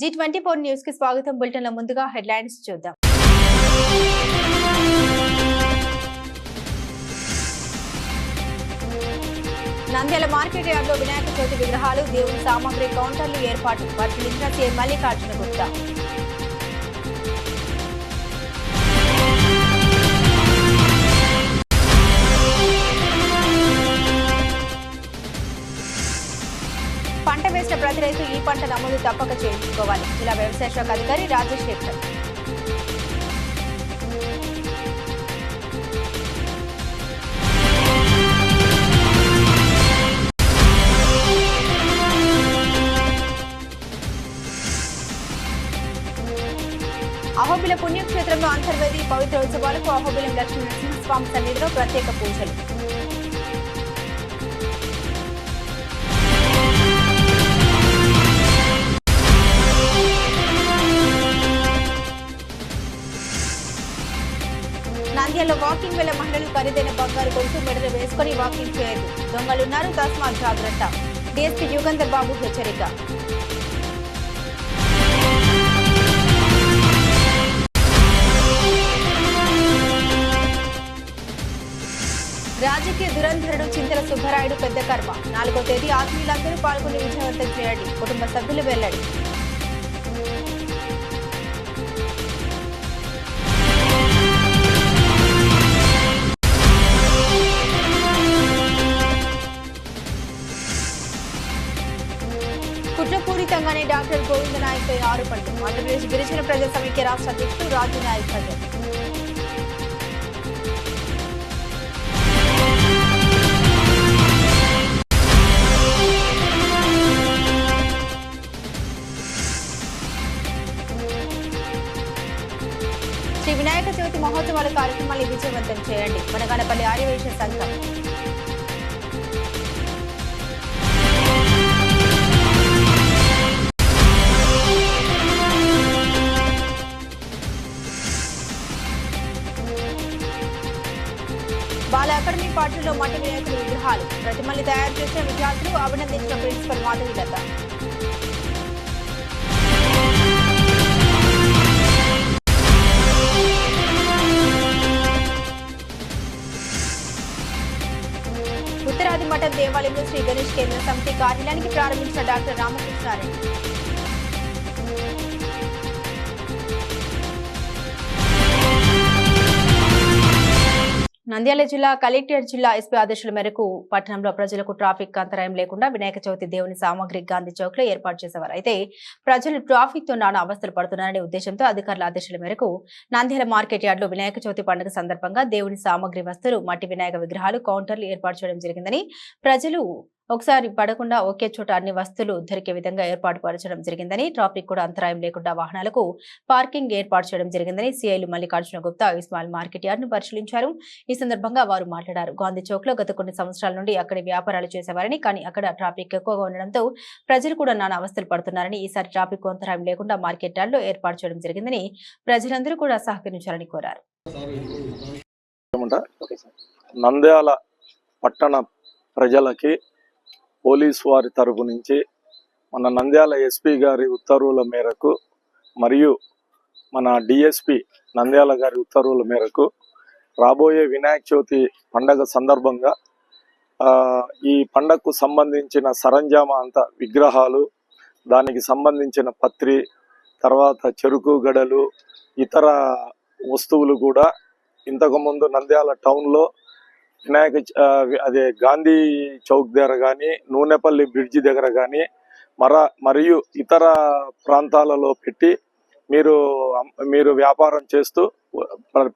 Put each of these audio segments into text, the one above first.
G24 news కి స్వాగతం. బులెటిన్ల ముందుగా హెడ్లైన్స్ చూద్దాం. నంద్యాల మార్కెట్ యార్డ్లో వినాయక చవితి విగ్రహాలు, దేవుని సామాగ్రి కౌంటర్లు ఏర్పాటు. పరిశీలించిన సీఎం మల్లికార్జున గుప్తా. పంట వేసిన ప్రతి రైతు ఈ పంట నమోదు తప్పక చేయించుకోవాలి. జిల్లా వ్యవసాయ శాఖ అధికారి రాజశేఖర్. అహోబిల పుణ్యక్షేత్రంలో అంతర్వేది పవిత్ర ఉత్సవాలకు అహోబిలం లక్ష్మీ నరసింహస్వామి సన్నిధిలో ప్రత్యేక పూజలు. నంద్యాలలో వాకింగ్ వేళ మహిళలు ఖరీదైన బంగారు గొలుసు మెడలు వేసుకుని వాకింగ్ చేయదు. దొంగలున్నారు, తస్మాత్ జాగ్రత్త. డీఎస్పీ యుగంధర్ బాబు హెచ్చరిక. రాజకీయ దురంధరుడు చింతల సుబ్బరాయుడు పెద్ద కర్మ. 4వ తేదీ ఆత్మీయులందరూ పాల్గొని విజయవంతం చేయండి. కుటుంబ సభ్యులు వెల్లడి. కుట్రపూరితంగానే డాక్టర్ గోవింద నాయక్ పై ఆరోపణలు. ఆంధ్రప్రదేశ్ గిరిజన ప్రజా సమైక్య రాష్ట్ర అధ్యక్షుడు రాజు నాయక్ హాజరు. శ్రీ వినాయక చవితి మహోత్సవాల కార్యక్రమాన్ని విజయవంతం చేయండి. మనగానపల్లి ఆర్యవైశ్య సంఘం. బాల అకాడమీ పాఠశాలలో మట్టి వినాయకుడి విగ్రహాలు, ప్రతిమల్ని తయారు చేసిన విద్యార్థులు అభినందించిన ప్రిన్సిపల్ మాధవిలత. ఉత్తరాది మఠం దేవాలయంలో శ్రీ గణేష్ కేంద్ర సమితి కార్యాలయానికి ప్రారంభించిన డాక్టర్ రామకృష్ణారెడ్డి. నంద్యాల జిల్లా కలెక్టర్ జిల్లా ఎస్పీ ఆదేశాల మేరకు పట్టణంలో ప్రజలకు ట్రాఫిక్ అంతరాయం లేకుండా వినాయక చవితి దేవుని సామాగ్రి గాంధీ చౌక్ లో ఏర్పాటు చేసేవారు. అయితే ప్రజలు ట్రాఫిక్ తో నానా అవస్థలు పడుతున్నారనే ఉద్దేశంతో అధికారుల ఆదేశాల మేరకు నంద్యాల మార్కెట్ యార్డ్ లో వినాయక చవితి పండుగ సందర్భంగా దేవుని సామాగ్రి వస్తువులు, మట్టి వినాయక విగ్రహాలు, కౌంటర్లు ఏర్పాటు చేయడం జరిగిందని, ప్రజలు ఒకసారి పడకుండా ఒకే చోట అన్ని వస్తువులు దొరికే విధంగా ఏర్పాటు పరచడం జరిగిందని, ట్రాఫిక్ కూడా అంతరాయం లేకుండా వాహనాలకు పార్కింగ్ ఏర్పాటు చేయడం జరిగిందని సిఐలు మల్లికార్జున గుప్తా ఇస్మాయిల్ మార్కెట్ యార్డ్ ను పరిశీలించారు. ఈ సందర్భంగా వారు మాట్లాడారు. గాంధీ చౌక్ లో గత కొన్ని సంవత్సరాల నుండి అక్కడ వ్యాపారాలు చేసేవారని, కానీ అక్కడ ట్రాఫిక్ ఎక్కువగా ఉండడంతో ప్రజలు కూడా నానా అవస్థలు పడుతున్నారని, ఈసారి ట్రాఫిక్ అంతరాయం లేకుండా మార్కెట్ యార్డ్ లో ఏర్పాటు చేయడం జరిగిందని, ప్రజలందరూ కూడా సహకరించాలని కోరారు. నంద్యాల పట్టణ ప్రజలకి పోలీసు వారి తరపు నుంచి మన నంద్యాల ఎస్పీ గారి ఉత్తర్వుల మేరకు మరియు మన డిఎస్పి నంద్యాల గారి ఉత్తర్వుల మేరకు రాబోయే వినాయక చవితి పండగ సందర్భంగా ఈ పండగకు సంబంధించిన సరంజామా అంతా, విగ్రహాలు, దానికి సంబంధించిన పత్రి, తర్వాత చెరుకు గడలు, ఇతర వస్తువులు కూడా ఇంతకుముందు నంద్యాల టౌన్లో వినాయక గాంధీ చౌక్ దగ్గర కానీ, నూనెపల్లి బ్రిడ్జి దగ్గర కానీ, మరియు ఇతర ప్రాంతాలలో పెట్టి మీరు వ్యాపారం చేస్తూ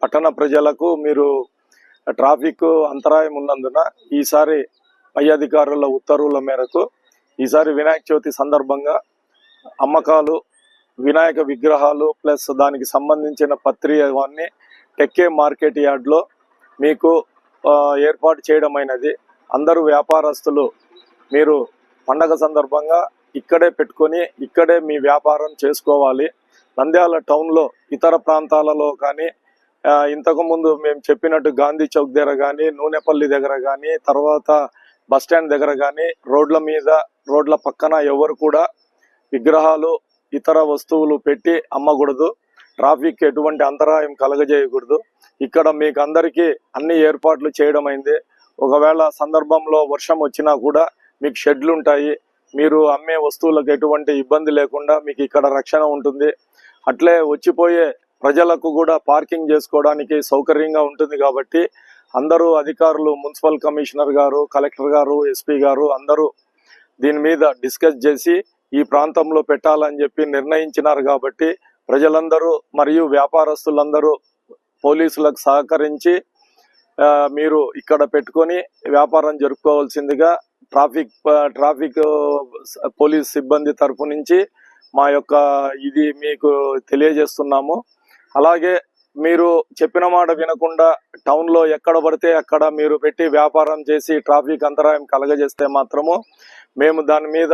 పట్టణ ప్రజలకు మీరు ట్రాఫిక్ అంతరాయం ఉన్నందున ఈసారి పై అధికారుల ఉత్తర్వుల మేరకు ఈసారి వినాయక చవితి సందర్భంగా అమ్మకాలు, వినాయక విగ్రహాలు ప్లస్ దానికి సంబంధించిన పత్రి అవన్నీ టెక్కే మార్కెట్ యార్డ్లో మీకు ఏర్పాటు చేయడం అయినది. అందరూ వ్యాపారస్తులు మీరు పండగ సందర్భంగా ఇక్కడే పెట్టుకొని ఇక్కడే మీ వ్యాపారం చేసుకోవాలి. నంద్యాల టౌన్లో ఇతర ప్రాంతాలలో కానీ ఇంతకుముందు మేము చెప్పినట్టు గాంధీ చౌక్ దగ్గర కానీ, నూనెపల్లి దగ్గర కానీ, తర్వాత బస్ స్టాండ్ దగ్గర కానీ, రోడ్ల పక్కన ఎవరు కూడా విగ్రహాలు ఇతర వస్తువులు పెట్టి అమ్మకూడదు. ట్రాఫిక్ ఎటువంటి అంతరాయం కలగజేయకూడదు. ఇక్కడ మీకు అందరికీ అన్ని ఏర్పాట్లు చేయడం అయింది. ఒకవేళ సందర్భంలో వర్షం వచ్చినా కూడా మీకు షెడ్లు ఉంటాయి. మీరు అమ్మే వస్తువులకు ఎటువంటి ఇబ్బంది లేకుండా మీకు ఇక్కడ రక్షణ ఉంటుంది. అట్లే వచ్చిపోయే ప్రజలకు కూడా పార్కింగ్ చేసుకోవడానికి సౌకర్యంగా ఉంటుంది. కాబట్టి అందరూ అధికారులు, మున్సిపల్ కమిషనర్ గారు, కలెక్టర్ గారు, ఎస్పీ గారు అందరూ దీని మీద డిస్కస్ చేసి ఈ ప్రాంతంలో పెట్టాలని చెప్పి నిర్ణయించినారు. కాబట్టి ప్రజలందరూ మరియు వ్యాపారస్తులందరూ పోలీసులకు సహకరించి మీరు ఇక్కడ పెట్టుకొని వ్యాపారం జరుపుకోవాల్సిందిగా ట్రాఫిక్ పోలీస్ సిబ్బంది తరఫు నుంచి మా యొక్క ఇది మీకు తెలియజేస్తున్నాము. అలాగే మీరు చెప్పిన మాట వినకుండా టౌన్లో ఎక్కడ పడితే అక్కడ మీరు పెట్టి వ్యాపారం చేసి ట్రాఫిక్ అంతరాయం కలగజేస్తే మాత్రము మేము దాని మీద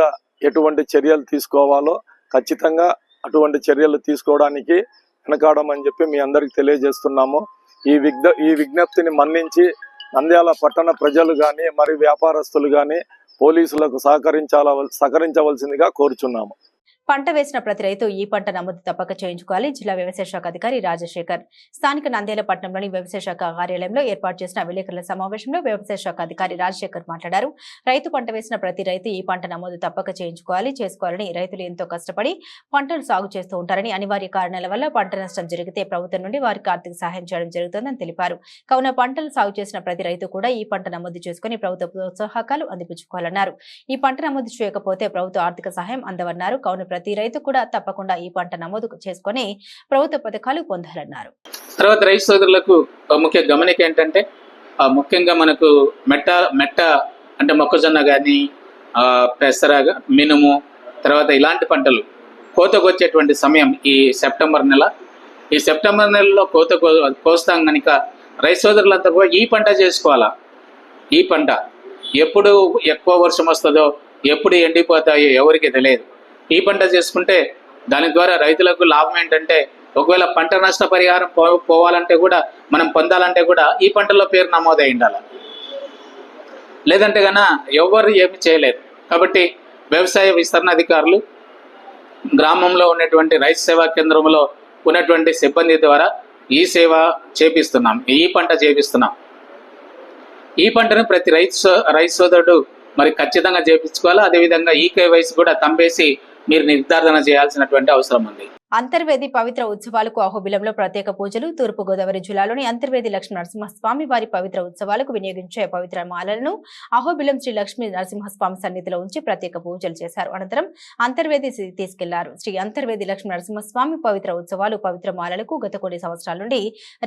ఎటువంటి చర్యలు తీసుకోవాలో ఖచ్చితంగా అటువంటి చర్యలు తీసుకోవడానికి వెనకాడమని చెప్పి మీ అందరికి తెలియజేస్తున్నాము. ఈ విజ్ఞప్తిని మన్నించి నంద్యాల పట్టణ ప్రజలు కానీ మరి వ్యాపారస్తులు కానీ పోలీసులకు సహకరించవలసిందిగా కోరుచున్నాము. పంట వేసిన ప్రతి రైతు ఈ పంట నమోదు తప్పక చేయించుకోవాలి. జిల్లా వ్యవసాయ శాఖ అధికారి రాజశేఖర్ స్థానిక నంద్యాల పట్టణంలోని వ్యవసాయ శాఖ కార్యాలయంలో ఏర్పాటు చేసిన విలేకరుల సమావేశంలో వ్యవసాయ శాఖ అధికారి రాజశేఖర్ మాట్లాడారు. రైతు పంట వేసిన ప్రతి రైతు ఈ పంట నమోదు తప్పక చేసుకోవాలని రైతులు ఎంతో కష్టపడి పంటలు సాగు చేస్తూ ఉంటారని, అనివార్య కారణాల వల్ల పంట నష్టం జరిగితే ప్రభుత్వం నుండి వారికి ఆర్థిక సహాయం చేయడం జరుగుతుందని తెలిపారు. కావున పంటలు సాగు చేసిన ప్రతి రైతు కూడా ఈ పంట నమోదు చేసుకుని ప్రభుత్వ ప్రోత్సాహకాలు అందిపుచ్చుకోవాలన్నారు. ఈ పంట నమోదు చేయకపోతే ప్రభుత్వ ఆర్థిక సహాయం అందవన్నారు. కావున ప్రతి రైతు కూడా తప్పకుండా ఈ పంట నమోదు చేసుకుని ప్రభుత్వ పథకాలు పొందాలన్నారు. తర్వాత రైతు సోదరులకు ముఖ్య గమనిక ఏంటంటే ముఖ్యంగా మనకు మెట్ట అంటే మొక్కజొన్న కానీ పెసర, మినుము తర్వాత ఇలాంటి పంటలు కోతకు వచ్చేటువంటి సమయం ఈ సెప్టెంబర్ నెల. ఈ సెప్టెంబర్ నెలలో కోస్తాం కనుక రైతు సోదరులంతా కూడా ఈ పంట చేసుకోవాలా. ఈ పంట ఎప్పుడు ఎక్కువ వర్షం వస్తుందో, ఎప్పుడు ఎండిపోతాయో ఎవరికి తెలియదు. ఈ పంట చేసుకుంటే దాని ద్వారా రైతులకు లాభం ఏంటంటే ఒకవేళ పంట నష్ట పరిహారం పోవాలంటే కూడా మనం పొందాలంటే కూడా ఈ పంటలో పేరు నమోదై ఉండాలి. లేదంటే కన్నా ఎవరు ఏమి చేయలేరు. కాబట్టి వ్యవసాయ విస్తరణ అధికారులు గ్రామంలో ఉన్నటువంటి రైతు సేవా కేంద్రంలో ఉన్నటువంటి సిబ్బంది ద్వారా ఈ సేవ చేపిస్తున్నాం, ఈ పంట చేపిస్తున్నాం. ఈ పంటను ప్రతి రైతు సోదరుడు మరి ఖచ్చితంగా చేపించుకోవాలి. అదేవిధంగా ఈ కేవైసీ కూడా తంపేసి మీరు నిర్ధారణ చేయాల్సినటువంటి అవసరం ఉంది. అంతర్వేది పవిత్ర ఉత్సవాలకు అహోబిలంలో ప్రత్యేక పూజలు. తూర్పు గోదావరి జిల్లాలోని అంతర్వేది లక్ష్మీ నరసింహస్వామి వారి పవిత్ర ఉత్సవాలకు వినియోగించే పవిత్ర మాలలను అహోబిలం శ్రీ లక్ష్మీ నరసింహస్వామి సన్నిధిలో ఉంచి ప్రత్యేక పూజలు చేశారు. అనంతరం అంతర్వేది తీసుకెళ్లారు. శ్రీ అంతర్వేది లక్ష్మీ నరసింహస్వామి పవిత్ర ఉత్సవాలు పవిత్ర మాలలకు గత కొన్ని సంవత్సరాల నుండి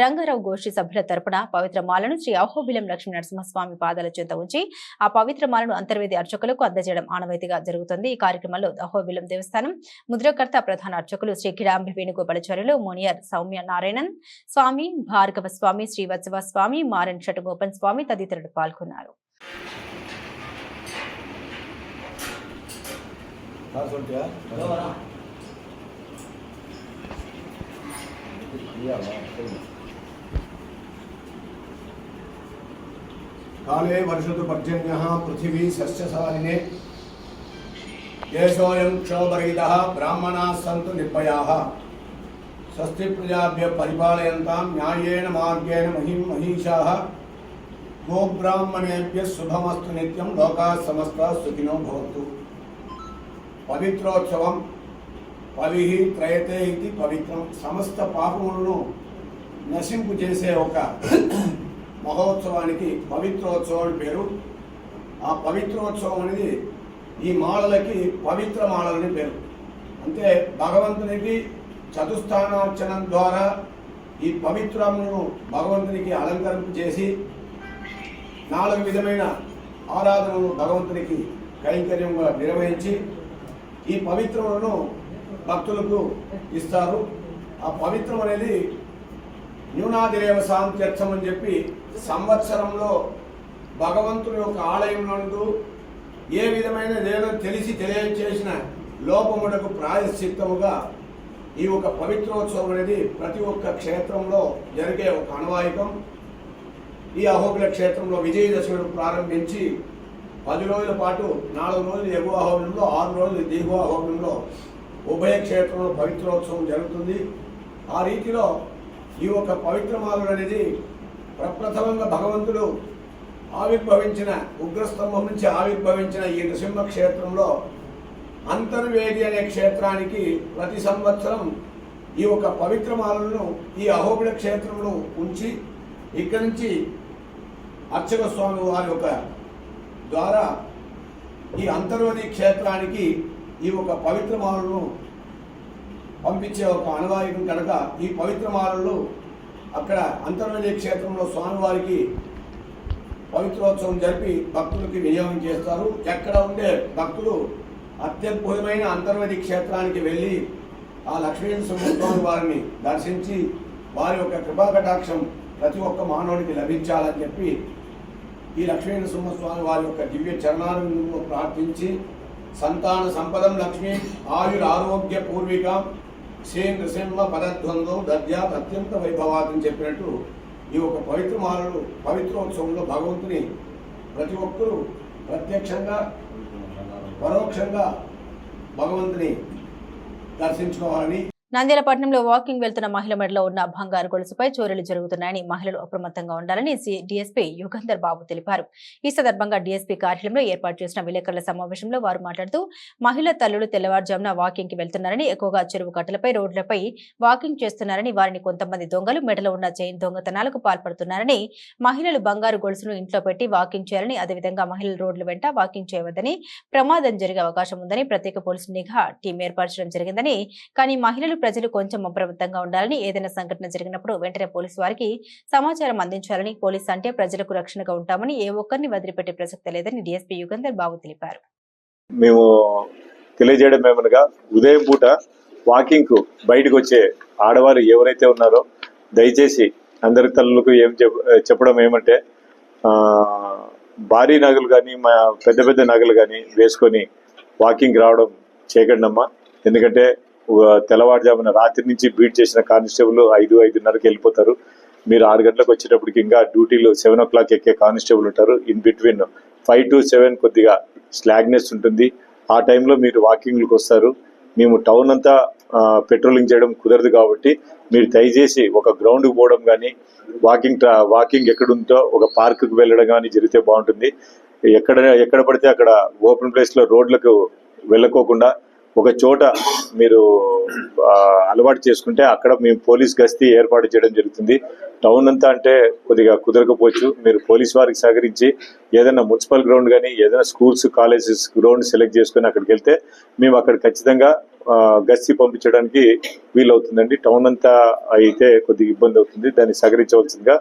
రంగారావు గోష్ఠి సభ్యుల తరపున పవిత్ర మాలను శ్రీ అహోబిలం లక్ష్మీ నరసింహస్వామి పాదాల చెంత ఉంచి ఆ పవిత్ర మాలను అంతర్వేది అర్చకులకు అందజేయడం ఆనవాయితీగా జరుగుతుంది. ఈ కార్యక్రమంలో అహోబిలం దేవస్థానం ముద్రకర్త ప్రధాన అర్చకులు శ్రీ కిడాంబి వేణుగోపాలాచార్యులు, మోనియర్ సౌమ్య నారాయణన్ స్వామి, భార్గవ స్వామి, శ్రీవత్సవ స్వామి, మారన్ షటుగోపన్ స్వామి తదితరులు పాల్గొన్నారు. काले वर्षतु पर्जन्यः पृथिवी सस्यशालिने देशोऽयं क्षोभरहितः ब्राह्मणाः सन्तु निर्भयाः स्वस्ति प्रजाभ्यः परिपालयन्तां न्यायेन मार्गेण महिषाः गोब्राह्मणेभ्यः शुभमस्तु नित्यं लोकाः समस्ताः सुखिनो भवन्तु। पवित्रोत्सवं पविः त्रयते इति पवित्रं समस्त पापमुలను నశింపు చేసే ఒక మహోత్సవానికి పవిత్రోత్సవం అని పేరు. ఆ పవిత్రోత్సవం అనేది ఈ మాలలకి పవిత్ర మాలలని పేరు. అంటే భగవంతునికి చతుస్థానార్చనం ద్వారా ఈ పవిత్రములను భగవంతునికి అలంకరింపు చేసి 4 విధమైన ఆరాధనలు భగవంతునికి కైంకర్యంగా నిర్వహించి ఈ పవిత్రములను భక్తులకు ఇస్తారు. ఆ పవిత్రం అనేది న్యూనాదిరేవ శాంత్యర్థం అని చెప్పి సంవత్సరంలో భగవంతుని యొక్క ఆలయం నందు ఏ విధమైన ఏదో తెలిసి తెలియచేసిన లోపములకు ప్రాయశ్చిత్తముగా ఈ ఒక పవిత్రోత్సవం అనేది ప్రతి ఒక్క క్షేత్రంలో జరిగే ఒక ఆనవాయికం. ఈ అహోబిల క్షేత్రంలో విజయదశమిని ప్రారంభించి 10 రోజుల పాటు 4 రోజులు ఎగువ అహోబిలంలో, 6 రోజులు దిగువ అహోబిలంలో ఉభయ క్షేత్రంలో పవిత్రోత్సవం జరుగుతుంది. ఆ రీతిలో ఈ యొక్క పవిత్రమాలుడు అనేది ప్రప్రథమంగా భగవంతుడు ఆవిర్భవించిన ఉగ్రస్తంభం నుంచి ఆవిర్భవించిన ఈ నృసింహ క్షేత్రంలో అంతర్వేది అనే క్షేత్రానికి ప్రతి సంవత్సరం ఈ యొక్క పవిత్రమాలను ఈ అహోబిళ క్షేత్రంలో ఉంచి ఇక్కడి నుంచి అర్చక స్వామి వారి యొక్క ద్వారా ఈ అంతర్వేది క్షేత్రానికి ఈ ఒక పవిత్రమాలను పంపించే ఒక అనువాయికం కనుక ఈ పవిత్రమాలలు అక్కడ అంతర్వేది క్షేత్రంలో స్వామివారికి పవిత్రోత్సవం జరిపి భక్తులకి వినియోగం చేస్తారు. ఎక్కడ ఉండే భక్తులు అత్యద్భుతమైన అంతర్వేది క్షేత్రానికి వెళ్ళి ఆ లక్ష్మీనరసింహస్వామి వారిని దర్శించి వారి యొక్క కృపాకటాక్షం ప్రతి ఒక్క మానవుడికి లభించాలని చెప్పి ఈ లక్ష్మీనరసింహస్వామి వారి యొక్క దివ్య చరణాలను ప్రార్థించి సంతాన సంపదం లక్ష్మీ ఆయురారోగ్య పూర్విక శ్రీ నృసింహ పదద్వందో దద్యాత్ అత్యంత వైభవాత్ అని చెప్పినట్టు ఈ యొక్క పవిత్రమాలలు పవిత్రోత్సవంలో భగవంతుని ప్రతి ఒక్కరూ ప్రత్యక్షంగా పరోక్షంగా భగవంతుని దర్శించుకోవాలని. నంద్యాల పట్టణంలో వాకింగ్ వెళ్తున్న మహిళ మెడలో ఉన్న బంగారు గొలుసుపై చోరీలు జరుగుతున్నాయని మహిళలు అప్రమత్తంగా ఉండాలని డీఎస్పీ యుగంధర్ బాబు తెలిపారు. ఈ సందర్భంగా డీఎస్పీ కార్యాలయంలో ఏర్పాటు చేసిన విలేకరుల సమావేశంలో వారు మాట్లాడుతూ మహిళా తల్లులు తెల్లవారుజామున వాకింగ్ కి వెళ్తున్నారని, ఎక్కువగా చెరువు కట్టలపై రోడ్లపై వాకింగ్ చేస్తున్నారని, వారిని కొంతమంది దొంగలు మెడలో ఉన్న చైన్ దొంగతనాలకు పాల్పడుతున్నారని, మహిళలు బంగారు గొలుసును ఇంట్లో పెట్టి వాకింగ్ చేయాలని, అదేవిధంగా మహిళలు రోడ్ల వెంట వాకింగ్ చేయవద్దని, ప్రమాదం జరిగే అవకాశం ఉందని ప్రత్యేక పోలీసు నిఘా టీం ఏర్పరచడం జరిగిందని, కానీ మహిళలు ప్రజలు కొంచెం అప్రమత్తంగా ఉండాలని, ఏదైనా సంఘటన జరిగినప్పుడు వెంటనే పోలీసు వారికి సమాచారం అందించాలని, పోలీసు అంటే ప్రజలకు రక్షణగా ఉంటామని, ఏ ఒక్కరిని వదిలిపెట్టే ప్రసక్తి లేదని డీఎస్పీ యుగంధర్ బాబు తెలిపారు. మేము తెలియజేయడం ఏమనగా, ఉదయం పూట వాకింగ్ కు బయటకు వచ్చే ఆడవారు ఎవరైతే ఉన్నారో దయచేసి అందరి తల్లులకు ఏం చెప్పడం ఏమంటే, భారీ నగలు కానీ పెద్ద పెద్ద నగలు కానీ వేసుకొని వాకింగ్ రావడం చేయకండి అమ్మా. ఎందుకంటే తెల్లవారుజామున రాత్రి నుంచి బీట్ చేసిన కానిస్టేబుల్ 5-5:30కి వెళ్ళిపోతారు. మీరు 6 గంటలకు వచ్చేటప్పటికి ఇంకా డ్యూటీలు 7 o'clock ఎక్కే కానిస్టేబుల్ ఉంటారు. ఇన్ బిట్వీన్ 5 to 7 కొద్దిగా స్లాగ్నెస్ ఉంటుంది. ఆ టైంలో మీరు వాకింగ్లకు వస్తారు. మేము టౌన్ అంతా పెట్రోలింగ్ చేయడం కుదరదు కాబట్టి మీరు దయచేసి ఒక గ్రౌండ్కి పోవడం కానీ, వాకింగ్ ఎక్కడుందో ఒక పార్కుకు వెళ్ళడం కానీ జరిగితే బాగుంటుంది. ఎక్కడ పడితే అక్కడ ఓపెన్ ప్లేస్లో రోడ్లకు వెళ్ళకోకుండా ఒక చోట మీరు అలవాటు చేసుకుంటే అక్కడ మేము పోలీస్ గస్తీ ఏర్పాటు చేయడం జరుగుతుంది. టౌన్ అంతా అంటే కొద్దిగా కుదరకపోవచ్చు. మీరు పోలీస్ వారికి సహకరించి ఏదైనా మున్సిపల్ గ్రౌండ్ కానీ, ఏదైనా స్కూల్స్ కాలేజెస్ గ్రౌండ్ సెలెక్ట్ చేసుకుని అక్కడికి వెళ్తే మేము అక్కడ ఖచ్చితంగా గస్తీ పంపించడానికి వీలవుతుందండి. టౌన్ అంతా అయితే కొద్దిగా ఇబ్బంది అవుతుంది. దాన్ని సహకరించవలసిందిగా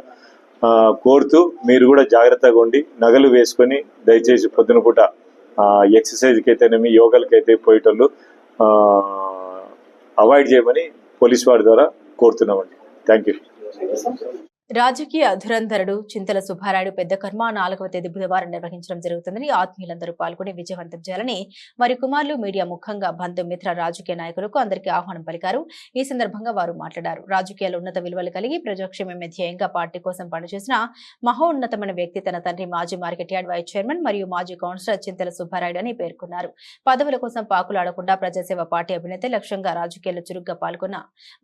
కోరుతూ మీరు కూడా జాగ్రత్తగా ఉండి నగలు వేసుకొని దయచేసి పొద్దున పూట ఎక్సర్సైజ్కి అయితేనేమి యోగాలకి అయితే పోయేటోళ్ళు అవాయిడ్ చేయమని పోలీస్ వారి ద్వారా కోరుతున్నామండి. Thank you. రాజకీయ ధురంధరుడు చింతల సుబ్బారాయుడు పెద్ద కర్మ 4వ తేదీ బుధవారం నిర్వహించడం జరుగుతుందని, ఆత్మీయులందరూ పాల్గొని విజయవంతం చేయాలని వారి కుమారులు, మీడియా ముఖంగా బంధుమిత్ర రాజకీయ నాయకులకు అందరికీ ఆహ్వానం పలికారు. ఈ సందర్భంగా వారు మాట్లాడారు. రాజకీయాలు ఉన్నత విలువలు కలిగి ప్రజాక్షేమమే ధ్యేయంగా పార్టీ కోసం పనిచేసిన మహోన్నతమైన వ్యక్తి తన తండ్రి మాజీ మార్కెట్ యార్డ్ వైస్ చైర్మన్ మరియు మాజీ కౌన్సిలర్ చింతల సుబ్బారాయుడు అని పేర్కొన్నారు. పదవుల కోసం పాకులాడకుండా ప్రజాసేవ పార్టీ అభినేత లక్ష్యంగా రాజకీయాల్లో చురుగ్గా పాల్గొన్న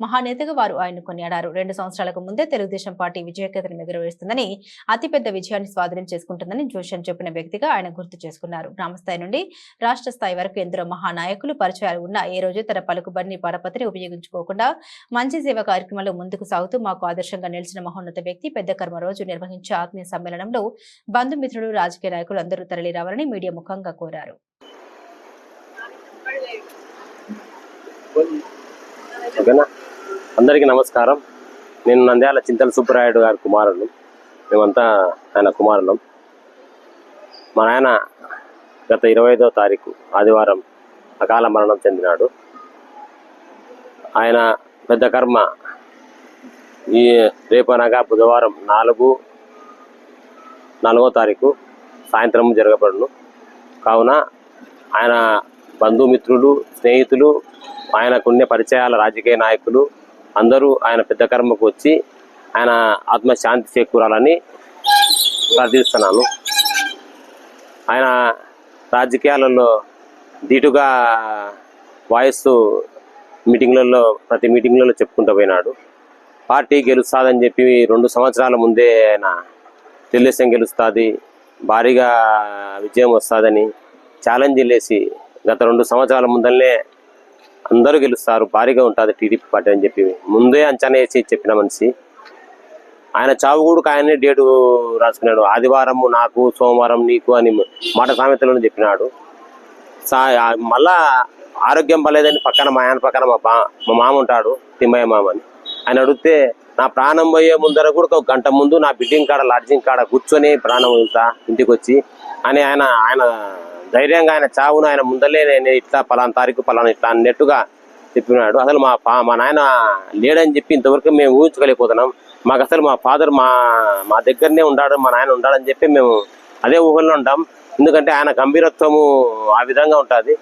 మహానేతగా వారు ఆయన్ను కొనియాడారు. 2 సంవత్సరాలకు ముందే తెలుగుదేశం పార్టీ విజయకేతనం ఎగురవేస్తుందని, అతిపెద్ద విజయాన్ని స్వాధీనం చేసుకుంటుందని జోషన్ చెప్పిన వ్యక్తిగా ఆయన గుర్తు చేసుకున్నారు. గ్రామస్థాయి నుండి రాష్ట్ర స్థాయి వరకు ఎందరో మహానాయకులు పరిచయాలు ఉన్న ఏ రోజు తన పలుకుబడిని పరపతిని ఉపయోగించుకోకుండా మంచి సేవ కార్యక్రమాల్లో ముందుకు సాగుతూ మాకు ఆదర్శంగా నిలిచిన మహోన్నత వ్యక్తి పెద్ద కర్మ రోజు నిర్వహించే ఆత్మీయ సమ్మేళనంలో బంధుమిత్రులు, రాజకీయ నాయకులు అందరూ తరలి రావాలని మీడియా ముఖంగా కోరారు. అందరికీ నమస్కారం. నేను నంద్యాల చింతల సుబ్బరాయుడు గారి కుమారుడు. మేమంతా ఆయన కుమారులం. మా నాయన గత 25వ తారీఖు ఆదివారం అకాల మరణం చెందినాడు. ఆయన పెద్ద కర్మ ఈ రేపనగా బుధవారం 4వ తారీఖు సాయంత్రం జరగబడును. కావున ఆయన బంధుమిత్రులు, స్నేహితులు, ఆయనకున్న పరిచయాల రాజకీయ నాయకులు అందరూ ఆయన పెద్ద కర్మకు వచ్చి ఆయన ఆత్మశాంతి చేకూరాలని ప్రార్థిస్తున్నాను. ఆయన రాజకీయాలలో ధీటుగా వాయిస్ మీటింగ్లలో ప్రతి మీటింగ్లలో చెప్పుకుంటూ పోయినాడు. పార్టీ గెలుస్తుందని చెప్పి 2 సంవత్సరాల ముందే ఆయన తెలుగుదేశం గెలుస్తుంది, భారీగా విజయం వస్తుందని ఛాలెంజ్ చేసి గత 2 సంవత్సరాల ముందరనే అందరూ గెలుస్తారు, భారీగా ఉంటుంది టీడీపీ పార్టీ అని చెప్పి ముందే అంచనా వేసి చెప్పిన మనిషి. ఆయన చావు కూడా ఆయనే డేటు రాసుకున్నాడు. ఆదివారం నాకు, సోమవారం నీకు అని మాట సామెతలను చెప్పినాడు. మళ్ళా ఆరోగ్యం బాలేదని పక్కన మా ఆయన పక్కన మా మామ ఉంటాడు, తిమ్మయ్య మామ అని. ఆయన అడిగితే నా ప్రాణం పోయే ముందర కూడా 1 గంట ముందు నా బిల్డింగ్ కాడ లాడ్జింగ్ కాడ కూర్చొని ప్రాణం వదులుతా ఇంటికి వచ్చి అని ఆయన ధైర్యంగా ఆయన చావును ఆయన ముందలే నేను ఇట్లా పలానా తారీఖు పలానా ఇట్లా అన్నట్టుగా చెప్పినాడు. అసలు మా నాయన లేడని చెప్పి ఇంతవరకు మేము ఊహించుకోలేకపోతున్నాం. మాకు అసలు మా ఫాదర్ మా దగ్గరనే ఉన్నాడు, మా నాయన ఉన్నాడని చెప్పి మేము అదే ఊహల్లో ఉంటాం. ఎందుకంటే ఆయన గంభీరత్వము ఆ విధంగా ఉంటుంది.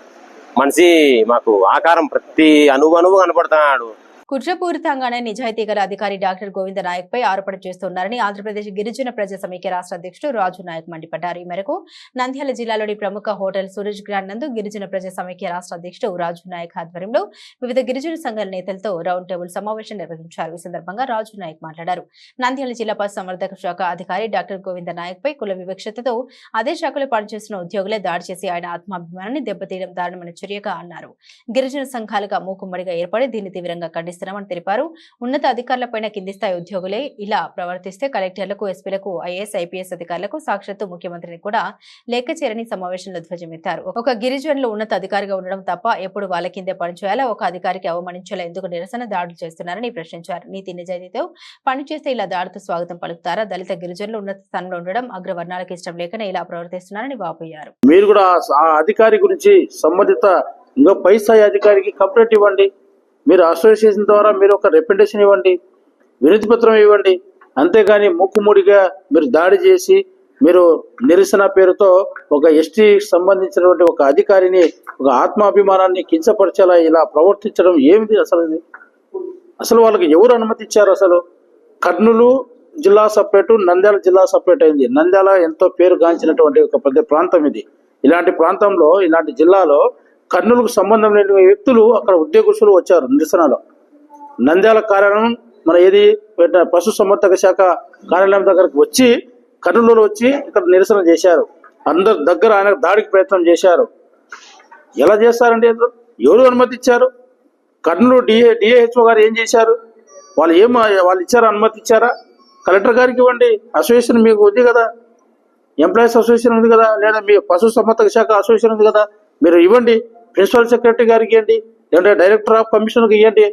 మనిషి మాకు ఆకారం ప్రతి అణువు కనపడుతున్నాడు. కుట్రపూరితంగానే నిజాయితీ గల అధికారి డాక్టర్ గోవింద నాయక్ పై ఆరోపణ చేస్తున్నారని ఆంధ్రప్రదేశ్ గిరిజన ప్రజా సమైక్య రాష్ట్ర అధ్యక్షుడు రాజు నాయక్ మండిపడ్డారు. ఈ మేరకు నంద్యాల జిల్లాలోని ప్రముఖ హోటల్ సూరజ్ గ్రాండ్ నందు గిరిజన ప్రజా సమైక్య రాష్ట్ర అధ్యక్షుడు రాజు నాయక్ ఆధ్వర్యంలో వివిధ గిరిజన సంఘాల నేతలతో రౌండ్ టేబుల్ సమావేశం నిర్వహించారు. ఈ సందర్భంగా రాజు నాయక్ మాట్లాడారు. నంద్యాల జిల్లా పశు సంవర్ధక శాఖ అధికారి డాక్టర్ గోవింద నాయక్ పై కుల వివక్షతతో అదే శాఖలో పనిచేస్తున్న ఉద్యోగులే దాడి చేసి ఆయన ఆత్మాభిమానాన్ని దెబ్బతీయడం దారుణమైన చర్యగా అన్నారు. గిరిజన సంఘాలుగా మూకుమ్మడిగా ఏర్పడి దీన్ని తీవ్రంగా ఖండిస్తున్నామని తెలిపారు. ఉన్నత అధికారులపైన కింది స్థాయి ఉద్యోగులే ఇలా ప్రవర్తిస్తే కలెక్టర్లకు, ఎస్పీలకు, ఐఏఎస్, ఐపీఎస్ అధికారులకు సాక్షాత్తు ముఖ్యమంత్రిని కూడా లెక్క చేరని సమావేశంలో ధ్వజమెత్తారు. ఒక గిరిజనులు ఉన్నత అధికారిగా ఉండడం తప్ప ఎప్పుడు వాళ్ళ కిందే పనిచేయాలా, ఒక అధికారికి అవమానించేలా ఎందుకు నిరసన దాడులు చేస్తున్నారని ప్రశ్నించారు. నీతి నిజాయితీతో పనిచేస్తే ఇలా దాడితో స్వాగతం పలుకుతారా? దళిత గిరిజనులు ఉన్నత స్థానంలో ఉండడం అగ్రవర్ణాలకు ఇష్టం లేకనే ఇలా ప్రవర్తిస్తున్నారని వాపోయారు. మీరు కూడా ఆ అధికారి గురించి సంబంధిత ఇంకా పై స్థాయి అధికారికి కంప్లైంట్ ఇవ్వండి. మీరు అసోసియేషన్ ద్వారా మీరు ఒక రిప్రజెంటేషన్ ఇవ్వండి, వినతి పత్రం ఇవ్వండి. అంతేగాని మూకుముడిగా మీరు దాడి చేసి మీరు నిరసన పేరుతో ఒక ఎస్టీ సంబంధించినటువంటి ఒక అధికారిని, ఒక ఆత్మాభిమానాన్ని కించపరిచేలా ఇలా ప్రవర్తించడం ఏమిటి అసలు వాళ్ళకి ఎవరు అనుమతి ఇచ్చారు? అసలు కర్నూలు జిల్లా సపరేటు, నంద్యాల జిల్లా సపరేట్ అయింది. నంద్యాల ఎంతో పేరు గాంచినటువంటి ఒక పెద్ద ప్రాంతం ఇది. ఇలాంటి ప్రాంతంలో, ఇలాంటి జిల్లాలో కర్నూలుకు సంబంధం లేని వ్యక్తులు అక్కడ ఉద్యోగస్తులు వచ్చారు నిరసనలో. నంద్యాల కార్యాలయం మన ఏది పశు సంవర్ధక శాఖ కార్యాలయం దగ్గరకు వచ్చి కర్నూలులో వచ్చి ఇక్కడ నిరసన చేశారు. అందరి దగ్గర ఆయన దాడికి ప్రయత్నం చేశారు. ఎలా చేస్తారండి? ఎవరు అనుమతి ఇచ్చారు? కర్నూలు డిఏహెచ్ఓ గారు ఏం చేశారు? వాళ్ళు ఇచ్చారా? అనుమతి ఇచ్చారా? కలెక్టర్ గారికి ఇవ్వండి. అసోసియేషన్ మీకు ఉంది కదా, ఎంప్లాయీస్ అసోసియేషన్ ఉంది కదా, లేదా మీ పశు సంవర్ధక శాఖ అసోసియేషన్ ఉంది కదా, మీరు ఇవ్వండి. ప్రిన్సిపల్ సెక్రటరీ గారికి ఇవ్వండి, లేదంటే డైరెక్టర్ ఆఫ్ కమిషన్కి ఇవ్వండి.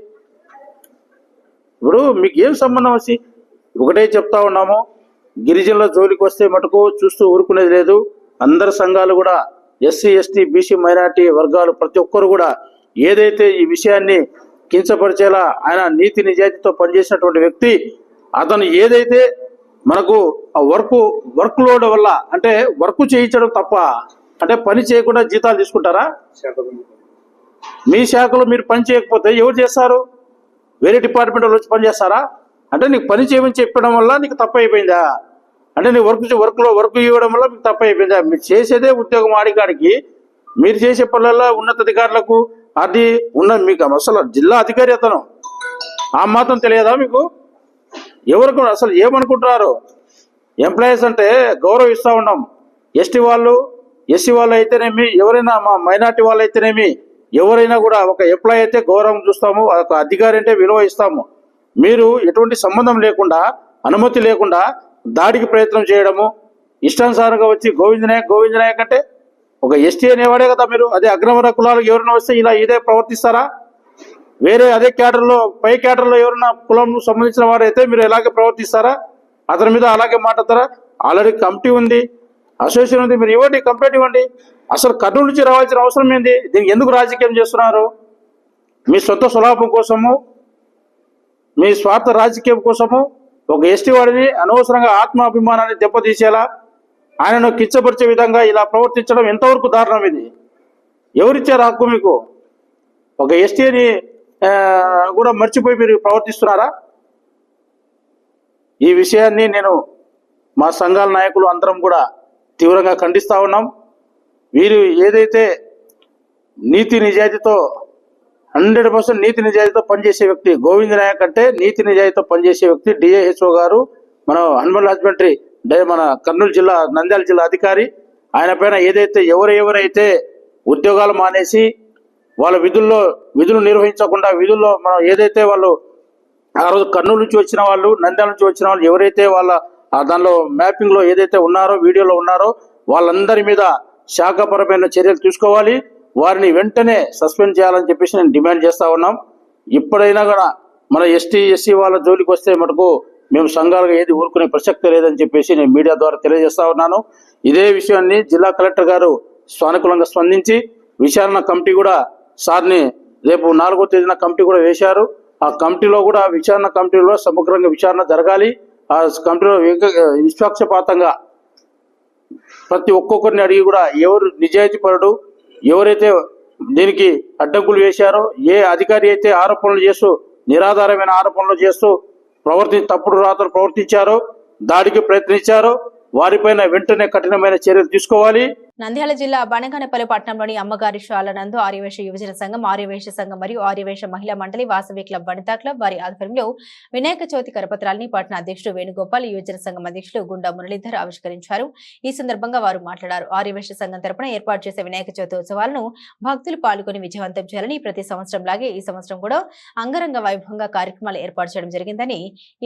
ఇప్పుడు మీకు ఏం సంబంధం వచ్చి ఒకటే చెప్తా ఉన్నాము, గిరిజనుల జోలికి వస్తే మటుకు చూస్తూ ఊరుకునేది లేదు. అందరు సంఘాలు కూడా, ఎస్సీ, ఎస్టీ, బీసీ, మైనార్టీ వర్గాలు ప్రతి ఒక్కరు కూడా ఏదైతే ఈ విషయాన్ని కించపరిచేలా ఆయన నీతి నిజాయితీతో పనిచేసినటువంటి వ్యక్తి, అతను ఏదైతే మనకు ఆ వర్క్ లోడ్ వల్ల అంటే వర్క్ చేయించడం తప్ప, అంటే పని చేయకుండా జీతాలు తీసుకుంటారా? మీ శాఖలో మీరు పని చేయకపోతే ఎవరు చేస్తారు? వేరే డిపార్ట్మెంట్ వాళ్ళు వచ్చి పని చేస్తారా? అంటే నీకు పని చేయమని చెప్పడం వల్ల నీకు తప్పు అయిపోయిందా? అంటే నీ వర్క్ ఇవ్వడం వల్ల మీకు తప్పు అయిపోయిందా? మీరు చేసేదే ఉద్యోగం ఆడికాడికి, మీరు చేసే పనులలో ఉన్నత అధికారులకు అది మీకు అసలు జిల్లా అధికారి అతను ఆ మాత్రం తెలియదా మీకు? ఎవరికి అసలు ఏమనుకుంటున్నారు? ఎంప్లాయీస్ అంటే గౌరవం ఇస్తూ ఉన్నాం. ఎస్టీ వాళ్ళు, ఎస్సీ వాళ్ళు అయితేనేమి, ఎవరైనా మా మైనార్టీ వాళ్ళు అయితేనేమి, ఎవరైనా కూడా ఒక ఎంప్లాయీ అయితే గౌరవం చూస్తాము, ఒక అధికారి అంటే విలువ ఇస్తాము. మీరు ఎటువంటి సంబంధం లేకుండా, అనుమతి లేకుండా దాడికి ప్రయత్నం చేయడము, ఇష్టానుసారంగా వచ్చి గోవిందనాయక్ అంటే ఒక ఎస్టీ అనేవాడే కదా మీరు. అదే అగ్రవర్ణ కులాలకు ఎవరైనా వస్తే ఇలా ఇదే ప్రవర్తిస్తారా? వేరే అదే క్యాడర్లో, పై క్యాడర్లో ఎవరైనా కులం సంబంధించిన వారైతే మీరు ఎలాగే ప్రవర్తిస్తారా? అతని మీద అలాగే మాట్లాడతారా? ఆల్రెడీ కమిటీ ఉంది, అసోసియేషన్ ఉంది, మీరు ఇవ్వండి, కంప్లైంట్ ఇవ్వండి. అసలు కర్నూలు నుంచి రావాల్సిన అవసరం ఏంది? దీనికి ఎందుకు రాజకీయం చేస్తున్నారు? మీ సొంత స్వలాభం కోసము, మీ స్వార్థ రాజకీయం కోసము ఒక ఎస్టీ వాడిని అనవసరంగా ఆత్మాభిమానాన్ని దెబ్బతీసేలా, ఆయనను కించపరిచే విధంగా ఇలా ప్రవర్తించడం ఎంతవరకు దారుణం? ఇది ఎవరిచ్చారు హక్కు మీకు? ఒక ఎస్టీని కూడా మర్చిపోయి మీరు ప్రవర్తిస్తున్నారా? ఈ విషయాన్ని నేను మా సంఘాల నాయకులు అందరం కూడా తీవ్రంగా ఖండిస్తూ ఉన్నాం. వీరు ఏదైతే నీతి నిజాయితీతో 100% నీతి నిజాయితీతో పనిచేసే వ్యక్తి. గోవింద్ నాయక్ అంటే నీతి నిజాయితీతో పనిచేసే వ్యక్తి. డిఐహెచ్ఓ గారు మన అనిమల్ హస్బెండరీ మన కర్నూలు జిల్లా నంద్యాల జిల్లా అధికారి. ఆయన పైన ఏదైతే ఎవరైతే ఉద్యోగాలు మానేసి వాళ్ళ విధులు నిర్వహించకుండా విధుల్లో మనం ఏదైతే వాళ్ళు ఆ రోజు కర్నూలు నుంచి వచ్చిన వాళ్ళు, నంద్యాల నుంచి వచ్చిన వాళ్ళు ఎవరైతే వాళ్ళ దానిలో మ్యాపింగ్ లో ఏదైతే ఉన్నారో, వీడియోలో ఉన్నారో వాళ్ళందరి మీద శాఖపరమైన చర్యలు తీసుకోవాలి. వారిని వెంటనే సస్పెండ్ చేయాలని చెప్పేసి నేను డిమాండ్ చేస్తా ఉన్నాం. ఇప్పుడైనా కూడా మన ఎస్టీ ఎస్సీ వాళ్ళ జోలికి వస్తే మటుకు మేము సంఘాలుగా ఏది ఊరుకునే ప్రసక్తి లేదని చెప్పేసి నేను మీడియా ద్వారా తెలియజేస్తా ఉన్నాను. ఇదే విషయాన్ని జిల్లా కలెక్టర్ గారు సానుకూలంగా స్పందించి విచారణ కమిటీ కూడా సార్ని రేపు 4వ తేదీన కమిటీ కూడా వేశారు. ఆ కమిటీలో కూడా విచారణ కమిటీలో సమగ్రంగా విచారణ జరగాలి. ఆ కమిటీలో నిష్పక్షపాతంగా ప్రతి ఒక్కొక్కరిని అడిగి కూడా ఎవరు నిజాయితీపరుడు, ఎవరైతే దీనికి అడ్డంకులు వేశారో, ఏ అధికారి అయితే ఆరోపణలు చేస్తూ నిరాధారమైన ఆరోపణలు చేస్తూ తప్పుడు రాతలు ప్రవర్తించారో, దాడికి ప్రయత్నించారో వారిపైన వెంటనే కఠినమైన చర్యలు తీసుకోవాలి. నంద్యాల జిల్లా బనగానపల్లి పట్టణంలోని అమ్మగారి శాల నందు ఆర్యవేశ యువజన సంఘం, ఆర్యవేశ సంఘం మరియు ఆర్యవేశ మహిళా మండలి, వాసవి క్లబ్, వనితా క్లబ్ వారి ఆధ్వర్యంలో వినాయక చవితి కరపత్రాలని పట్టణ అధ్యక్షుడు వేణుగోపాల్, యువజన సంఘం అధ్యక్షుడు గుండా మురళీధర్ ఆవిష్కరించారు. ఈ సందర్భంగా వారు మాట్లాడారు. ఆర్యవేశ సంఘం తరపున ఏర్పాటు చేసే వినాయక చవితి ఉత్సవాలను భక్తులు పాల్గొని విజయవంతం చేయాలని, ప్రతి సంవత్సరం లాగే ఈ సంవత్సరం కూడా అంగరంగ వైభవంగా కార్యక్రమాలు ఏర్పాటు చేయడం జరిగిందని,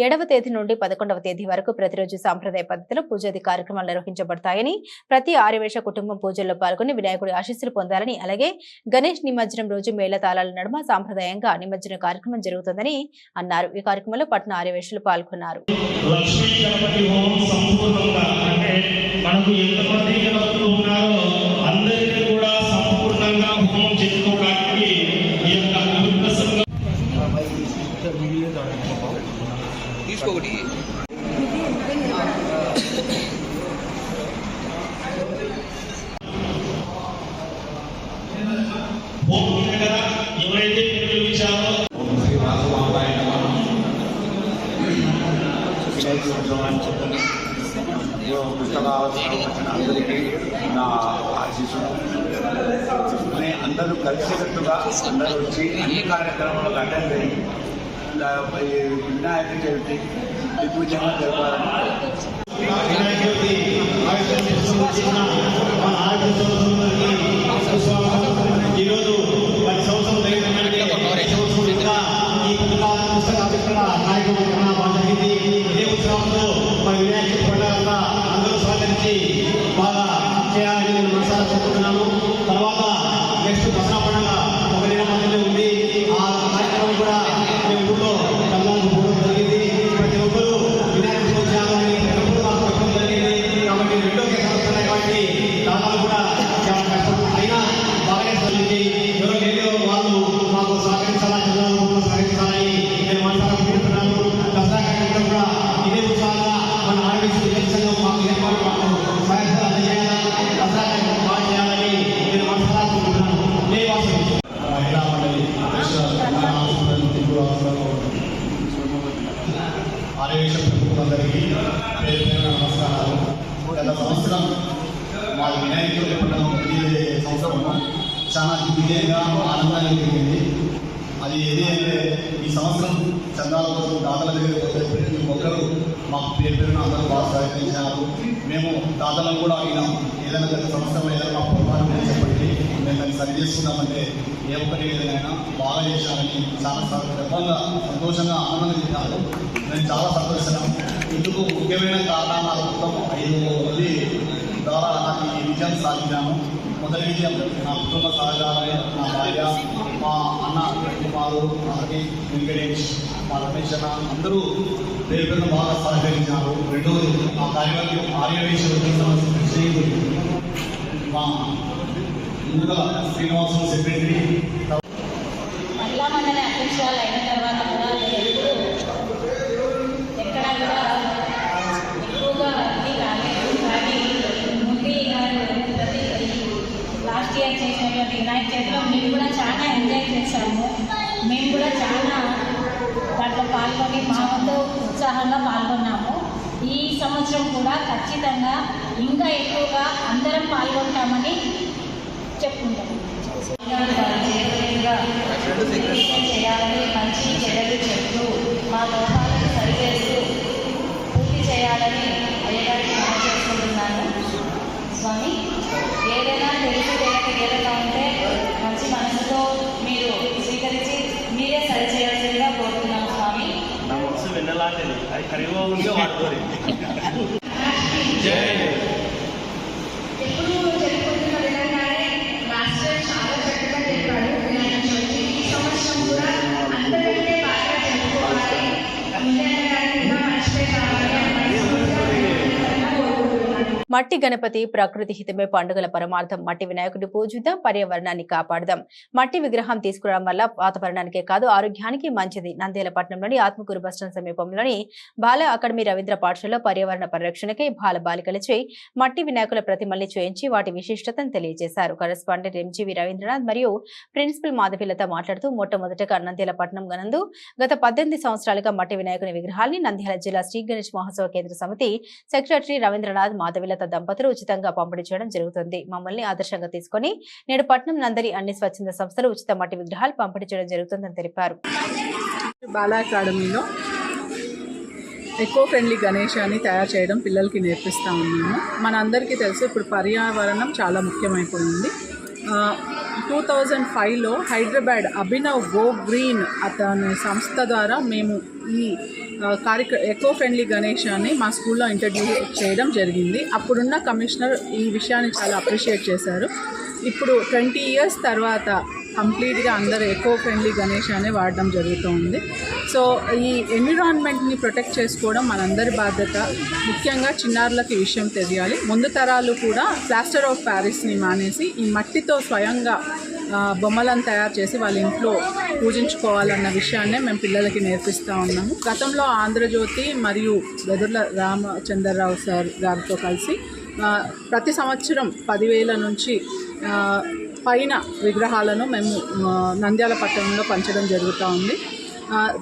7వ తేదీ నుండి 11వ తేదీ వరకు ప్రతిరోజు సాంప్రదాయ పద్ధతిలో పూజాది కార్యక్రమాలు నిర్వహించబడతాయని, ప్రతి ఆర్యవేశ కుటుంబం పూజల్లో పాల్గొని వినాయకుడి ఆశీస్సులు పొందాలని, అలాగే గణేష్ నిమజ్జనం రోజు మేళ తాళాల నడుమ సాంప్రదాయంగా నిమజ్జన కార్యక్రమం జరుగుతుందని అన్నారు. ఈ కార్యక్రమంలో పట్టణ ఆర్యవేశులు పాల్గొన్నారు. అందరికీ నా ఆశీస్సులు. అందరూ కలిసికట్టుగా అందరూ వచ్చి అన్ని కార్యక్రమాలకు అటెండ్ అయ్యి వినాయక చవితి దిగ్విజయంగా జరపాలని ఈరోజు 10 సంవత్సరాలు ఇదే ఉత్సవంలో మన వినాయక పండుగ అందరూ సహకరించి బాగా చేయాలని నేను మనసారా చెప్పుకుంటున్నాను. తర్వాత నెక్స్ట్ దసరా పండుగ 1 నెల మధ్యలో ఉంది. ఆ కార్యక్రమం కూడా మేము ఊళ్ళో కళ్ళకు పోవడం జరిగింది. ప్రతి ఒక్కరూ వినాయక చవితి చేయాలని ఎప్పుడు మాకు చెప్పడం జరిగింది. కాబట్టి 2వ సంవత్సరం కాబట్టి దాదాపు కూడా చాలా కష్టం అయినా బాగానే చదివించి ఎవరు లేదో వాళ్ళు మాకు సహకరించాలా, చదువు సహకరించాలని నేను మనసారా కోరుతున్నాను. దసరా కార్యక్రమం కూడా ఇదే ఉత్సాహంగా మన ఆర్యవేశ సంఘం మాకు ఏర్పాటు సహాయశాల అందజేయాలా, దసరా కార్యక్రమం బాగా చేయాలని నేను మనసారా కోరుతున్నాను. మహిళా మండలి ఆర్యవేశ ప్రముఖులందరికీ నమస్కారాలు. గత సంవత్సరం మా వినాయక చవితి పండుగ సంవత్సరము చాలా విజయంగా ఆనందంగా జరిగింది. అది ఏదైతే ఈ సంవత్సరం చందాల కోసం దాతల దగ్గర ప్రతి ఒక్కరు మాకు పేరున అందరూ బాగా సహకరించారు. మేము దాతలను కూడా అడిగినాం, ఏదైనా గత సంవత్సరం ఏదైనా మా పొరపాటు చెప్పండి, మేము దాన్ని సరి చేసుకున్నామంటే ఏ ఒక్కటి ఏదైనా బాగా చేశామని చాలా గర్వంగా సంతోషంగా ఆనందంగా చెప్పారు. నేను చాలా సంతోషిస్తున్నాను. ఇందుకు ముఖ్యమైన కారణాలు మొత్తం 5 మంది ద్వారా నాకు ఈ విజయం సాధించాము. మొదటి విజయం నా కుటుంబ సహకారమే, నా భార్య, మా అన్న కుమారు, అలాగే వెంకటేష్, మా రమేష్ అన్న అందరూ పేరు బాగా సహకరించారు. 2వది మా కార్యవర్గం ఆర్యవేశ స్నేహితులు మా ముందుగా శ్రీనివాసం సెక్రటరీ. మహిళా మండలి అధ్యక్షురాలు అయిన తర్వాత కూడా ఎక్కడా కూడా ఎక్కువగా అన్ని కాలేదు. కానీ ముందు లాస్ట్ ఇయర్ చేసినటువంటి వినాయక చవితిలో మేము కూడా చాలా ఎంజాయ్ చేశాము. మేము కూడా చాలా దాంట్లో పాల్గొని మా వంతు ఉత్సాహంగా పాల్గొన్నాము. ఈ సంవత్సరం కూడా ఖచ్చితంగా ఇంకా ఎక్కువగా అందరం పాల్గొంటామని చెప్పుకుంటాము. నిర్లక్ష్యం చేయాలని మంచి చెడ్డలు చెప్తూ మా లోపాలను సరిచేస్తూ పూర్తి చేయాలని అయ్యగారికి మనం చేసుకుంటున్నాను. స్వామి, ఏదైనా తెలిసి తెలియక ఏదైనా ఉంటే మంచి మనసుతో మీరు స్వీకరించి మీరే సరిచేయాల్సిందిగా కోరుతున్నాను స్వామి. నా మనసు విన్నలాంటిది, అది కరిగోగా వాడుకోరు. ఎప్పుడు చెప్పుకుంటున్న విధంగానే మాస్టర్ చాలా చక్కగా చెప్పాడు. ఈ సంవత్సరం కూడా అందరికంటే బాగా చెప్పుకోవాలి, ఇంకా మంచిగా కావాలి మట్టి గణపతి ప్రకృతి హితమే పండుగల పరమార్థం. మట్టి వినాయకుడి పూజిద్దాం, పర్యావరణాన్ని కాపాడదాం. మట్టి విగ్రహం తీసుకురావడం వల్ల వాతావరణానికే కాదు ఆరోగ్యానికి మంచిది. నంద్యాల పట్టణంలోని ఆత్మకూరు బస్టాండ్ సమీపంలోని బాల అకాడమీ రవీంద్ర పాఠశాలలో పర్యావరణ పరిరక్షణకై బాల బాలికలచే మట్టి వినాయకుల ప్రతిమల్ని చేయించి వాటి విశిష్టతను తెలియజేశారు. కరెస్పాండెంట్ ఎంజీవి రవీంద్రనాథ్ మరియు ప్రిన్సిపల్ మాధవిలత మాట్లాడుతూ మొట్టమొదటగా నంద్యాల పట్టణం గనందు గత 18 సంవత్సరాలుగా మట్టి వినాయకుని విగ్రహాల్ని నంద్యాల జిల్లా శ్రీ గణేష్ మహోత్సవ కేంద్ర సమితి సెక్రటరీ రవీంద్రనాథ్ మాధవిలత దంపతులు ఉచితంగా పంపిణీ చేయడం జరుగుతుంది. మమ్మల్ని ఆదర్శంగా తీసుకుని నేడు పట్నం నందరి అన్ని స్వచ్ఛంద సంస్థలు ఉచిత మట్టి విగ్రహాలు పంపిణీ చేయడం జరుగుతుందని తెలిపారు. బాలా అకాడమీలో ఎకో ఫ్రెండ్లీ గణేశాన్ని తయారు చేయడం పిల్లలకి నేర్పిస్తూ ఉన్నాము. మనందరికీ తెలుసు ఇప్పుడు పర్యావరణం చాలా ముఖ్యమైపోయింది. 2005లో హైదరాబాద్ అభినవ్ గో గ్రీన్ అతని సంస్థ ద్వారా మేము ఈ ఎకో ఫ్రెండ్లీ గణేశాన్ని మా స్కూల్లో ఇంట్రడ్యూస్ చేయడం జరిగింది. అప్పుడున్న కమిషనర్ ఈ విషయాన్ని చాలా అప్రిషియేట్ చేశారు. ఇప్పుడు 20 years తర్వాత కంప్లీట్గా అందరూ ఎకో ఫ్రెండ్లీ గణేశాన్ని వాడడం జరుగుతుంది. సో ఈ ఎన్విరాన్మెంట్ని ప్రొటెక్ట్ చేసుకోవడం మనందరి బాధ్యత. ముఖ్యంగా చిన్నారులకు ఈ విషయం తెలియాలి. ముందు తరాలు కూడా ప్లాస్టర్ ఆఫ్ ప్యారిస్ని మానేసి ఈ మట్టితో స్వయంగా బొమ్మలను తయారు చేసి వాళ్ళ ఇంట్లో పూజించుకోవాలన్న విషయాన్నే మేము పిల్లలకి నేర్పిస్తూ ఉన్నాము. గతంలో ఆంధ్రజ్యోతి మరియు వెదుర్ల రామచంద్రరావు సార్ గారితో కలిసి ప్రతి సంవత్సరం 10,000 నుంచి పైన విగ్రహాలను మేము నంద్యాల పట్టణంలో పంచడం జరుగుతూ ఉంది.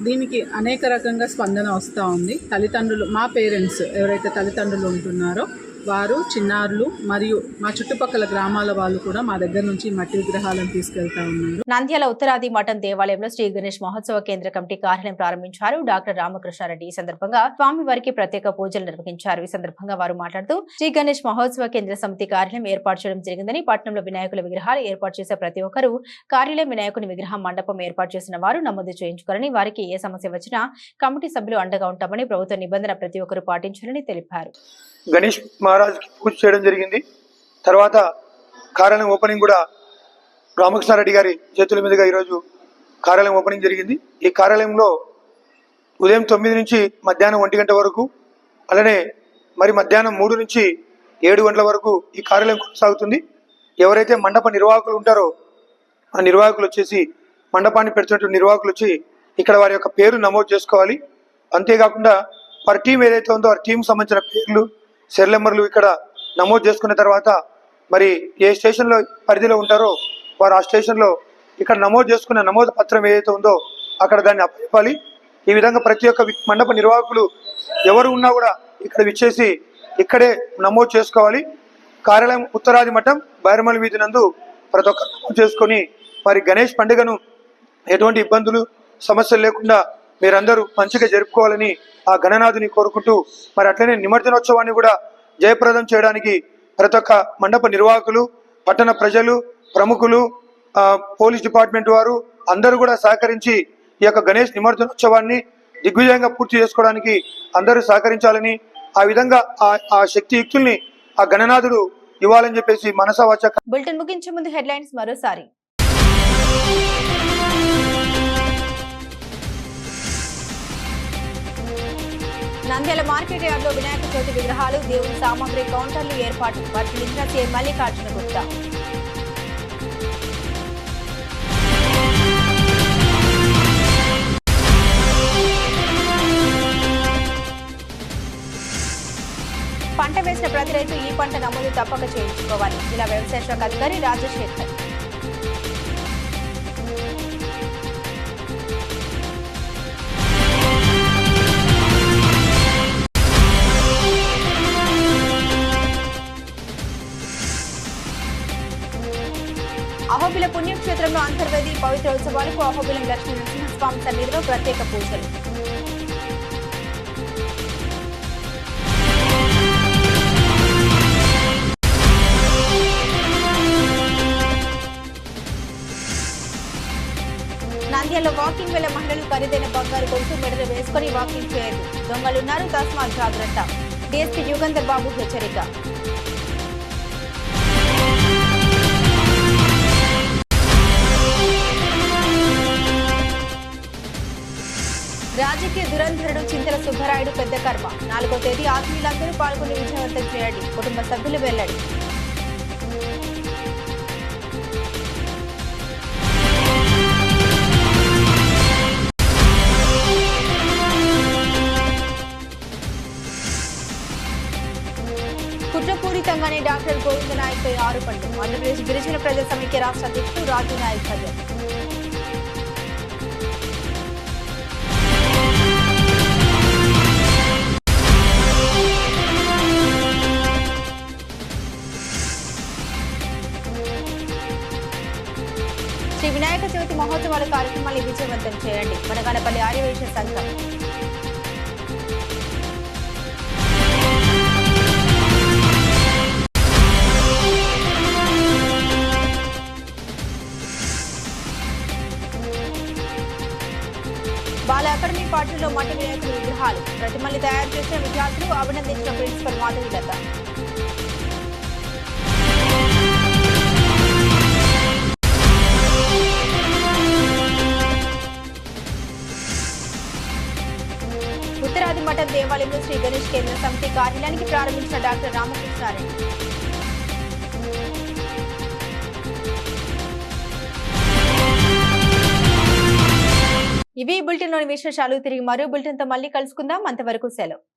దీనికి అనేక రకంగా స్పందన వస్తూ ఉంది. తల్లిదండ్రులు, మా పేరెంట్స్ ఎవరైతే తల్లిదండ్రులు ఉంటున్నారో వారు, చిన్నారులు మరియు మా చుట్టుపక్కల గ్రామాల వాళ్ళు కూడా మా దగ్గర నుంచి మట్టి విగ్రహాలను తీసుకెళ్తా ఉన్నారు. నంద్యాల ఉత్తరాది మఠం దేవాలయంలో శ్రీ గణేష్ మహోత్సవ కేంద్ర కమిటీ కార్యాలయం ప్రారంభించారు డాక్టర్ రామకృష్ణారెడ్డి. ఈ సందర్భంగా స్వామి వారికి ప్రత్యేక పూజలు నిర్వహించారు. ఈ సందర్భంగా వారు మాట్లాడుతూ శ్రీ గణేష్ మహోత్సవ కేంద్ర సమితి కార్యాలయం ఏర్పాటు చేయడం జరిగిందని, పట్టణంలో వినాయకుల విగ్రహాలు ఏర్పాటు చేసే ప్రతి ఒక్కరూ కార్యాలయం వినాయకుని విగ్రహం మండపం ఏర్పాటు చేసిన వారు నమోదు చేయించుకోవాలని, వారికి ఏ సమస్య వచ్చినా కమిటీ సభ్యులు అండగా ఉంటామని, ప్రభుత్వ నిబంధన ప్రతి ఒక్కరూ పాటించాలని తెలిపారు. గణేష్ మహారాజ్కి పూజ చేయడం జరిగింది. తర్వాత కార్యాలయం ఓపెనింగ్ కూడా రామకృష్ణారెడ్డి గారి చేతుల మీదుగా ఈరోజు కార్యాలయం ఓపెనింగ్ జరిగింది. ఈ కార్యాలయంలో ఉదయం 9 నుంచి మధ్యాహ్నం 1 గంట వరకు, అలానే మరి మధ్యాహ్నం 3 నుంచి 7 గంటల వరకు ఈ కార్యాలయం కొనసాగుతుంది. ఎవరైతే మండప నిర్వాహకులు ఉంటారో ఆ నిర్వాహకులు వచ్చేసి, మండపాన్ని పెడుతున్నటువంటి నిర్వాహకులు వచ్చి ఇక్కడ వారి యొక్క పేరు నమోదు చేసుకోవాలి. అంతేకాకుండా వారి టీం ఏదైతే ఉందో ఆ టీంకి సంబంధించిన పేర్లు, సెల్ నెంబర్లు ఇక్కడ నమోదు చేసుకున్న తర్వాత మరి ఏ స్టేషన్లో పరిధిలో ఉంటారో వారు ఆ స్టేషన్లో ఇక్కడ నమోదు చేసుకున్న నమోదు పత్రం ఏదైతే ఉందో అక్కడ దాన్ని అప్పచెప్పాలి. ఈ విధంగా ప్రతి ఒక్క మండప నిర్వాహకులు ఎవరు ఉన్నా కూడా ఇక్కడ విచ్చేసి ఇక్కడే నమోదు చేసుకోవాలి. కార్యాలయం ఉత్తరాది మఠం బైరమల్ వీధి నందు ప్రతి ఒక్కరు నమోదు చేసుకొని మరి గణేష్ పండుగను ఎటువంటి ఇబ్బందులు సమస్యలు లేకుండా మీరందరూ మంచిగా జరుపుకోవాలని ఆ గణనాథుని కోరుకుంటూ, మరి అట్లనే నిమజ్జనోత్సవాన్ని కూడా జయప్రదం చేయడానికి ప్రతి ఒక్క మండప నిర్వాహకులు, పట్టణ ప్రజలు, ప్రముఖులు, పోలీస్ డిపార్ట్మెంట్ వారు అందరూ కూడా సహకరించి ఈ యొక్క గణేష్ నిమజ్జనోత్సవాన్ని దిగ్విజయంగా పూర్తి చేసుకోవడానికి అందరూ సహకరించాలని, ఆ విధంగా ఆ శక్తియుక్తుల్ని ఆ గణనాథుడు ఇవ్వాలని చెప్పేసి మనసా వాచా. బులెటిన్ ముగించే ముందు హెడ్లైన్స్ మరోసారి. నంద్యాల మార్కెట్ యార్డులో వినాయక చవితి విగ్రహాలు, దేవుని సామాగ్రి కౌంటర్లు ఏర్పాటు, పరిశీలించిన సీఎం మల్లికార్జున గుప్తా. పంట వేసిన ప్రతి రైతు ఈ పంట నమోదు తప్పక చేయించుకోవాలి. జిల్లా వ్యవసాయ శాఖ అధికారి రాజశేఖర్. అహోబిల పుణ్యక్షేత్రంలో అంతర్వేది పవిత్రోత్సవం బ్రహ్మోత్సవాలకు అహోబిలం లక్ష్మీ నరసింహస్వామి సన్నిధిలో ప్రత్యేక పూజలు. నంద్యాలలో వాకింగ్ వేళ మహిళలు ఖరీదైన బంగారు గొలుసు మెడలు వేసుకుని వాకింగ్ చేయదు, దొంగలున్నారు, తస్మాత్ జాగ్రత్త. డీఎస్పీ యుగంధర్ బాబు హెచ్చరిక. రాజకీయ దురంధరుడు చింతల సుబ్బరాయుడు పెద్ద కర్మ. 4వ తేదీ ఆత్మీయులందరూ పాల్గొని విజయవంతం చేయండి, కుటుంబ సభ్యులు వెల్లడి. కుట్రపూరితంగానే డాక్టర్ గోవింద నాయక్ పై ఆరోపణలు. ఆంధ్రప్రదేశ్ గిరిజన ప్రజా సమైక్య రాష్ట్ర అధ్యక్షుడు రాజు నాయక్ హాజరు. శ్రీ వినాయక చవితి మహోత్సవాల కార్యక్రమాన్ని విజయవంతం చేయండి, మనగానపల్లి ఆర్యవైశ్య సంఘం. బాల అకాడమీ పాఠశాలలో మట్టి వినాయకుడి విగ్రహాలు, ప్రతిమల్ని తయారు చేసిన విద్యార్థులు అభినందించిన ప్రిన్సిపల్ మాధవిలత. ఉత్తరాది మఠం దేవాలయంలో శ్రీ గణేష్ కేంద్ర సమితి కార్యాలయానికి ప్రారంభించిన డాక్టర్ రామకృష్ణారెడ్డి. ఇవి బులెటిన్లోని విశేషాలు. తిరిగి మరో బులెటిన్తో మళ్ళీ కలుసుకుందాం. అంతవరకు సెలవు.